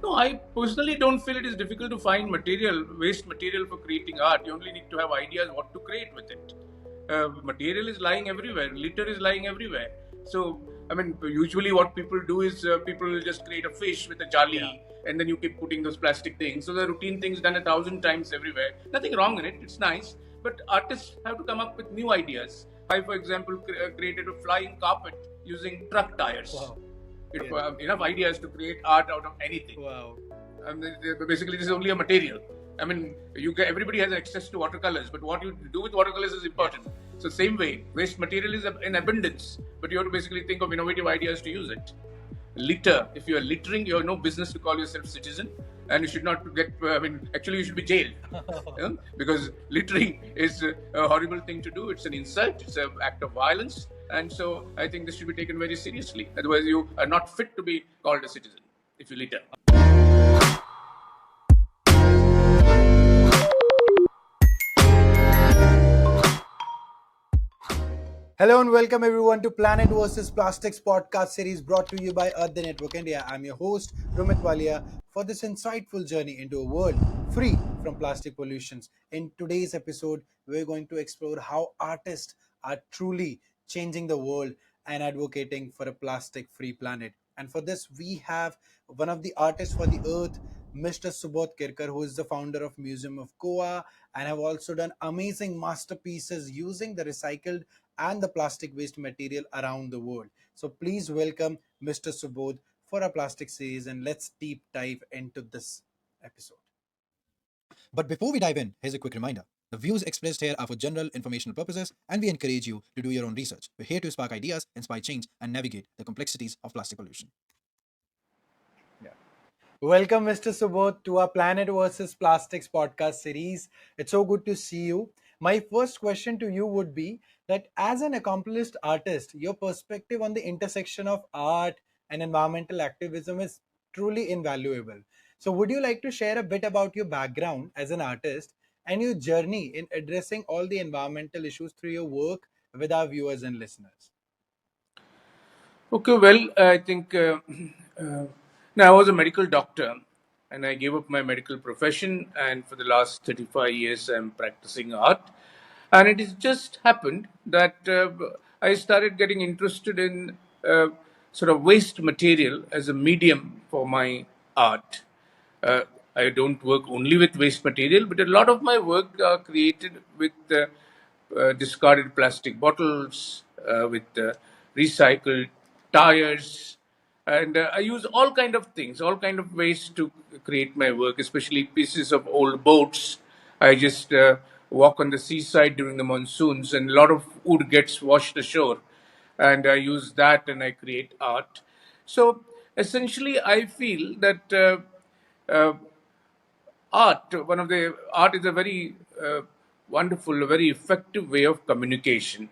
No, I personally don't feel it is difficult to find waste material for creating art. You only need to have ideas what to create with it. Material is lying everywhere, litter is lying everywhere. So, I mean, usually what people do is people will just create a fish with a jolly and then you keep putting those plastic things. So, the routine things done 1,000 times everywhere. Nothing wrong in it, it's nice. But artists have to come up with new ideas. I, for example, created a flying carpet using truck tires. Wow. Enough ideas to create art out of anything. Wow. Basically, this is only a material. I mean, everybody has access to watercolors, but what you do with watercolors is important. So, same way, waste material is in abundance, but you have to basically think of innovative ideas to use it. Litter. If you are littering, you have no business to call yourself citizen, and you should not get. Actually, you should be jailed because littering is a horrible thing to do. It's an insult. It's an act of violence, and so I think this should be taken very seriously. Otherwise, you are not fit to be called a citizen if you litter. Hello and welcome everyone to Planet vs. Plastics podcast series brought to you by Earth the Network India. I'm your host, Rumit Walia, for this insightful journey into a world free from plastic pollutions. In today's episode, we're going to explore how artists are truly changing the world and advocating for a plastic-free planet. And for this, we have one of the artists for the Earth, Mr. Subodh Kirkar, who is the founder of Museum of Goa and have also done amazing masterpieces using the recycled and the plastic waste material around the world. So please welcome Mr. Subodh for our plastic series and let's deep dive into this episode. But before we dive in, here's a quick reminder. The views expressed here are for general informational purposes, and we encourage you to do your own research. We're here to spark ideas, inspire change, and navigate the complexities of plastic pollution. Welcome, Mr. Subodh, to our Planet vs. Plastics podcast series. It's so good to see you. My first question to you would be that as an accomplished artist, your perspective on the intersection of art and environmental activism is truly invaluable. So, would you like to share a bit about your background as an artist and your journey in addressing all the environmental issues through your work with our viewers and listeners? Okay, well, I think now I was a medical doctor and I gave up my medical profession, and for the last 35 years, I'm practicing art. And it has just happened that I started getting interested in sort of waste material as a medium for my art. Uh, I don't work only with waste material, but a lot of my work are created with discarded plastic bottles, with recycled tires, and I use all kind of things, all kind of ways to create my work, especially pieces of old boats. I just walk on the seaside during the monsoons, and a lot of wood gets washed ashore, and I use that and I create art. So essentially, I feel that art is a very wonderful, a very effective way of communication.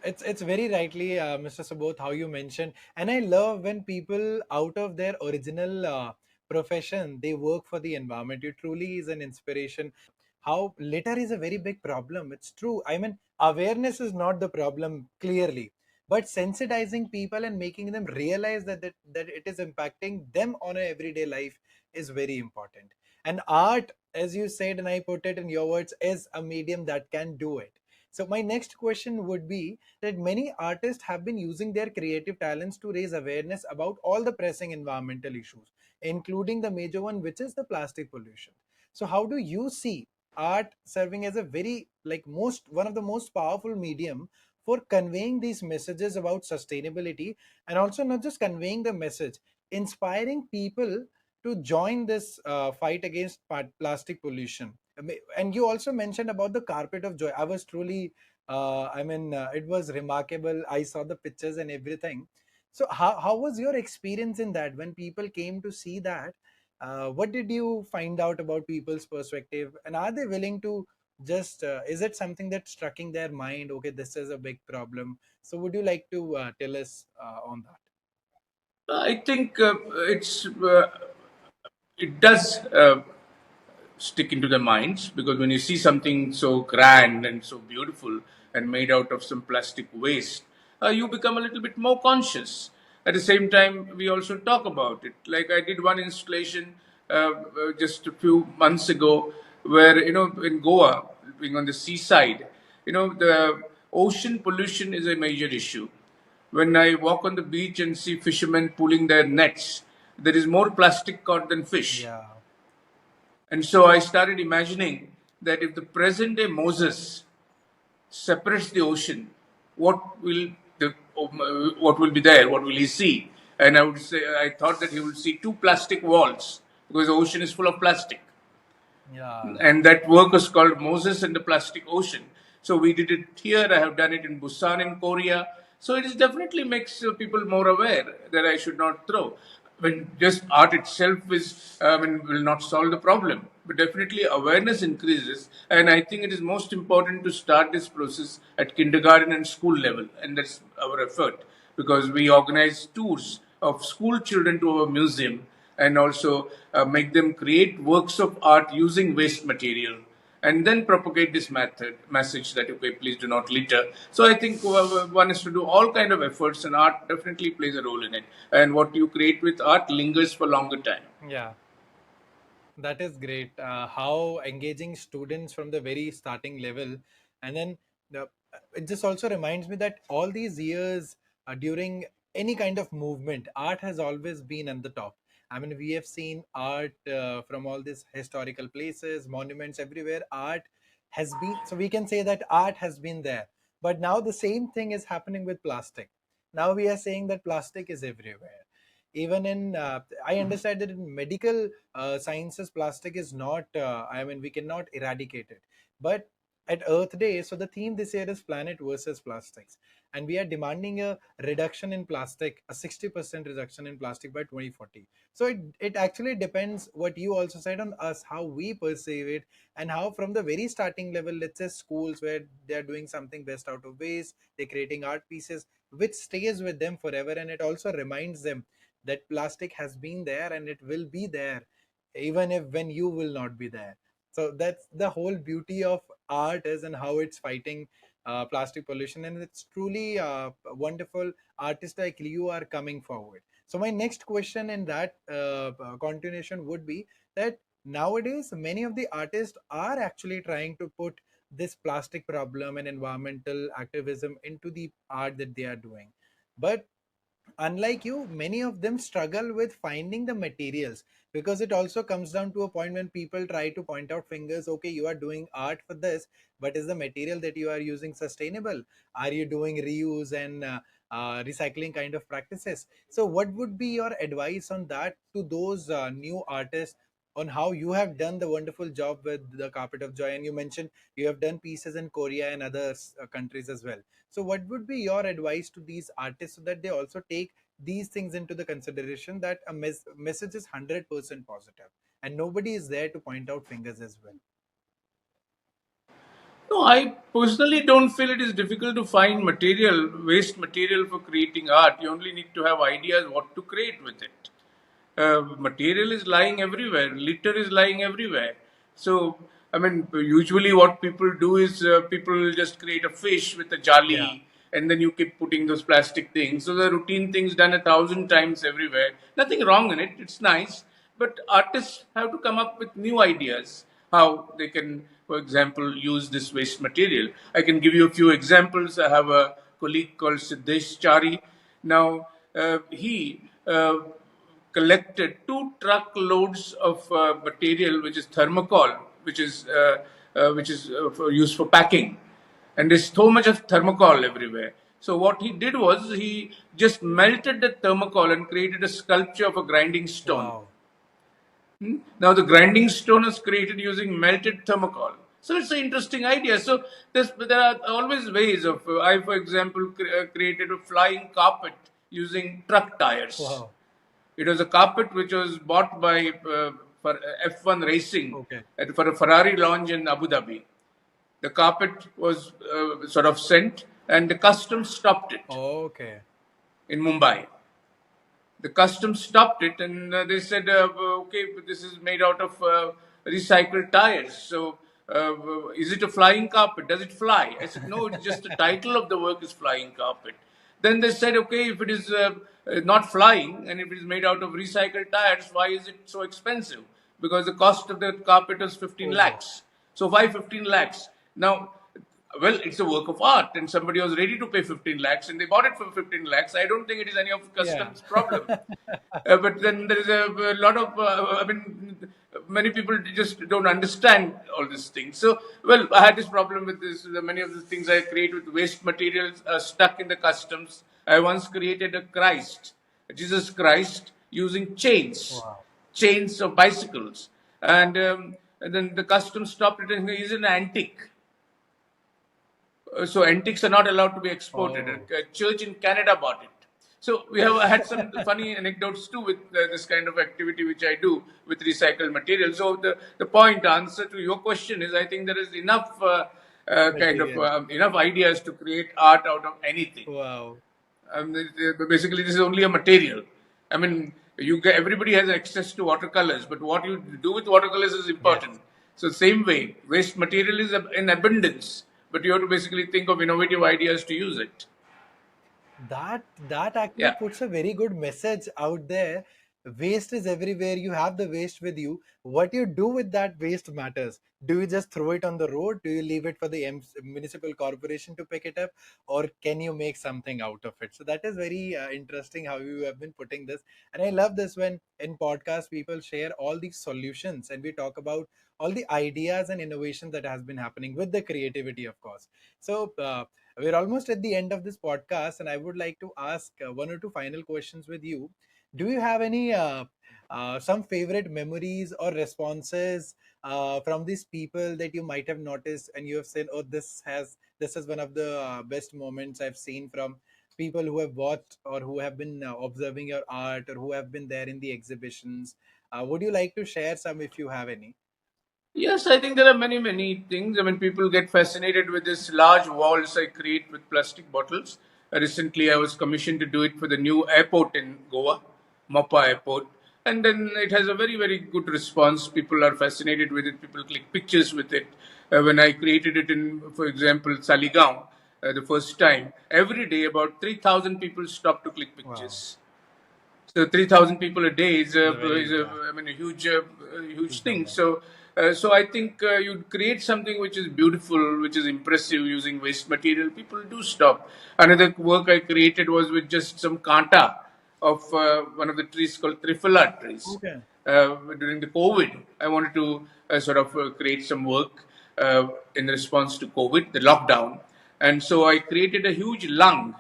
It's very rightly, Mr. Subodh, how you mentioned, and I love when people out of their original profession they work for the environment. It truly is an inspiration. How litter is a very big problem. It's true. I mean, awareness is not the problem clearly, but sensitizing people and making them realize that it is impacting them on a everyday life is very important. And art, as you said, and I put it in your words, is a medium that can do it. So my next question would be that many artists have been using their creative talents to raise awareness about all the pressing environmental issues, including the major one, which is the plastic pollution. So how do you see art serving as a very most one of the most powerful medium for conveying these messages about sustainability, and also not just conveying the message, inspiring people to join this fight against plastic pollution? And you also mentioned about the carpet of joy. I was truly it was remarkable. I saw the pictures and everything. So how was your experience in that when people came to see that? What did you find out about people's perspective, and are they willing to just is it something that struck in their mind, okay, this is a big problem? So would you like to tell us on that? I think it does stick into their minds, because when you see something so grand and so beautiful and made out of some plastic waste, you become a little bit more conscious. at the same time, we also talk about it. Like I did one installation just a few months ago, where in Goa, being on the seaside, the ocean pollution is a major issue. When I walk on the beach and see fishermen pulling their nets, there is more plastic caught than fish. Yeah. And so I started imagining that if the present day Moses separates the ocean, what will what will be there? What will he see? And I thought that he will see two plastic walls because the ocean is full of plastic, Yeah. and that work was called Moses and the Plastic Ocean. So we did it here. I have done it in Busan in Korea. So it is definitely makes people more aware that I should not throw. When just art itself will not solve the problem, but definitely awareness increases, and I think it is most important to start this process at kindergarten and school level, and that's our effort because we organize tours of school children to our museum and also make them create works of art using waste material and then propagate this message that okay, please do not litter. So I think one is to do all kind of efforts, and art definitely plays a role in it, and what you create with art lingers for longer time. Yeah. That is great. How engaging students from the very starting level, and then it just also reminds me that all these years during any kind of movement, art has always been at the top. I mean, we have seen art from all these historical places, monuments everywhere. Art has been, so we can say that art has been there. But now the same thing is happening with plastic. Now we are saying that plastic is everywhere. Even in, I understand that in medical sciences, plastic is not, I mean, we cannot eradicate it. But at Earth Day, so the theme this year is Planet versus Plastics. And we are demanding a reduction in plastic, a 60% reduction in plastic by 2040. So it actually depends what you also said on us, how we perceive it, and how from the very starting level, let's say schools where they're doing something best out of waste, they're creating art pieces, which stays with them forever. And it also reminds them that plastic has been there and it will be there even if when you will not be there. So that's the whole beauty of art is, and how it's fighting plastic pollution. And it's truly wonderful artists like you are coming forward. So my next question in that continuation would be that nowadays many of the artists are actually trying to put this plastic problem and environmental activism into the art that they are doing. But unlike you, many of them struggle with finding the materials, because it also comes down to a point when people try to point out fingers. Okay, you are doing art for this, but is the material that you are using sustainable? Are you doing reuse and recycling kind of practices? So what would be your advice on that to those new artists, on how you have done the wonderful job with the Carpet of Joy, and you mentioned you have done pieces in Korea and other countries as well? So, what would be your advice to these artists so that they also take these things into the consideration, that a message is 100% positive and nobody is there to point out fingers as well? No, I personally don't feel it is difficult to find waste material for creating art. You only need to have ideas what to create with it. Material is lying everywhere, litter is lying everywhere. So, I mean, usually what people do is people just create a fish with a Yeah. jolly, and then you keep putting those plastic things. So, the routine things done 1,000 times everywhere. Nothing wrong in it, it's nice. But artists have to come up with new ideas how they can, for example, use this waste material. I can give you a few examples. I have a colleague called Siddesh Chari. Now, he collected 2 truckloads of material, which is thermocol, which is used for packing, and there's so much of thermocol everywhere. So what he did was he just melted the thermocol and created a sculpture of a grinding stone. Wow. Now the grinding stone is created using melted thermocol. So it's an interesting idea. So there are always ways of. I, for example, created a flying carpet using truck tires. Wow. It was a carpet which was bought by for F1 racing Okay. for a Ferrari launch in Abu Dhabi. The carpet was sort of sent, and the customs stopped it Okay. in Mumbai. The customs stopped it, and they said, "Okay, but this is made out of recycled tires. So, is it a flying carpet? Does it fly?" I said, "No, it's just the title of the work is flying carpet." Then they said, okay, if it is not flying and if it is made out of recycled tires, why is it so expensive? Because the cost of the carpet is 15 Oh, lakhs. So why 15 lakhs? Now, well, it's a work of art, and somebody was ready to pay 15 lakhs, and they bought it for 15 lakhs. I don't think it is any of yeah. customs problem. But then there is a lot of, I mean, many people just don't understand all these things. So, well, I had this problem with this. Many of the things I create with waste materials are stuck in the customs. I once created a Christ, Jesus Christ, using Wow. chains of bicycles. And then the customs stopped it and he's an antique. So antiques are not allowed to be exported. Oh, A church in Canada bought it. So we have had some funny anecdotes too with this kind of activity which I do with recycled material. So the point answer to your question is I think there is enough material. enough ideas to create art out of anything. Wow. Basically, this is only a material. I mean, everybody has access to watercolors, but what you do with watercolors is Yes. important. So, same way, waste material is in abundance, but you have to basically think of innovative ideas to use it. That actually Yeah. puts a very good message out there. Waste is everywhere. You have the waste with you. What you do with that waste matters. Do you just throw it on the road? Do you leave it for the municipal corporation to pick it up, or can you make something out of it? So that is very interesting how you have been putting this. And I love this when in podcast people share all these solutions and we talk about all the ideas and innovation that has been happening with the creativity, of course. So we're almost at the end of this podcast, and I would like to ask one or two final questions with you. Do you have any some favorite memories or responses from these people that you might have noticed, and you have said, "Oh, this is one of the best moments I've seen from people who have watched or who have been observing your art or who have been there in the exhibitions." Would you like to share some if you have any? Yes, I think there are many, many things. I mean, people get fascinated with this large walls I create with plastic bottles. Recently, I was commissioned to do it for the new airport in Goa, Mappa Airport. And then it has a very, very good response. People are fascinated with it. People click pictures with it. When I created it in, for example, Saligaon, the first time, every day about 3,000 people stop to click Wow, pictures. So 3,000 people a day it's a very I mean, a huge huge thing. number. So I think you create something which is beautiful, which is impressive using waste material. People do stop. Another work I created was with just some kanta of one of the trees called Triphala trees. Okay. During the COVID, I wanted to create some work in response to COVID, the lockdown, and so I created a huge lung,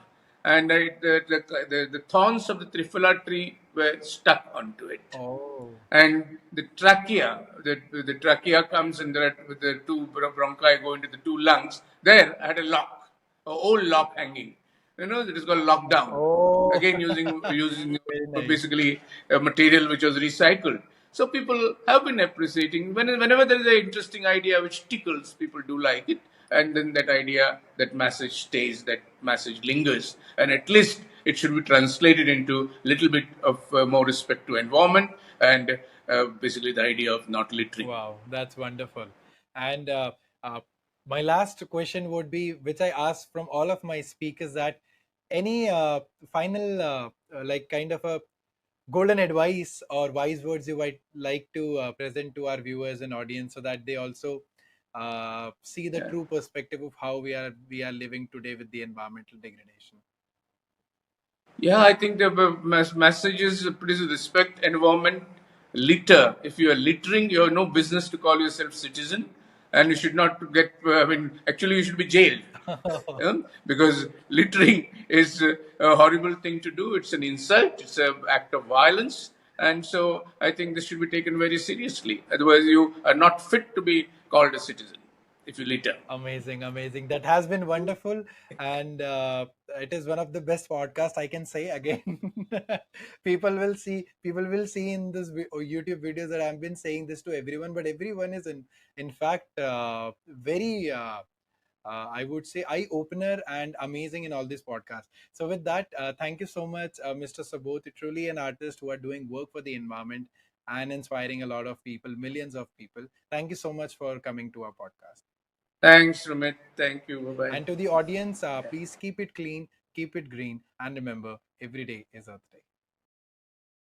and the thorns of the Triphala tree were stuck onto it, Oh, and the trachea comes in there with the two bronchi go into the two lungs. There, I had a old lock hanging. It is called lockdown. oh, Again, using very nice. basically a material which was recycled. So people have been appreciating whenever there is an interesting idea which tickles, people do like it, and then that idea, that message stays, that message lingers, and at least it should be translated into a little bit of more respect to environment and basically the idea of not littering. Wow, that's wonderful. And uh, my last question would be, which I ask from all of my speakers, that any final, like kind of a golden advice or wise words you might like to present to our viewers and audience, so that they also see the Yeah. true perspective of how we are living today with the environmental degradation. Yeah, I think the message is please respect environment, litter. If you are littering, you have no business to call yourself citizen, and you should not get. I mean, actually, you should be jailed. Because littering is a horrible thing to do. It's an insult. It's an act of violence, and so I think this should be taken very seriously. Otherwise, you are not fit to be called a citizen if you litter. Amazing, amazing. That has been wonderful, and it is one of the best podcasts I can say. Again, people will see in this YouTube videos that I've been saying this to everyone, but everyone is in fact very. I would say eye opener and amazing in all these podcasts. So with that, thank you so much, Mr. Sabot. You're truly an artist who are doing work for the environment and inspiring a lot of people, millions of people. Thank you so much for coming to our podcast. Thanks, Rumit. Thank you. Bye bye. And to the audience, please keep it clean, keep it green, and remember, every day is Earth Day.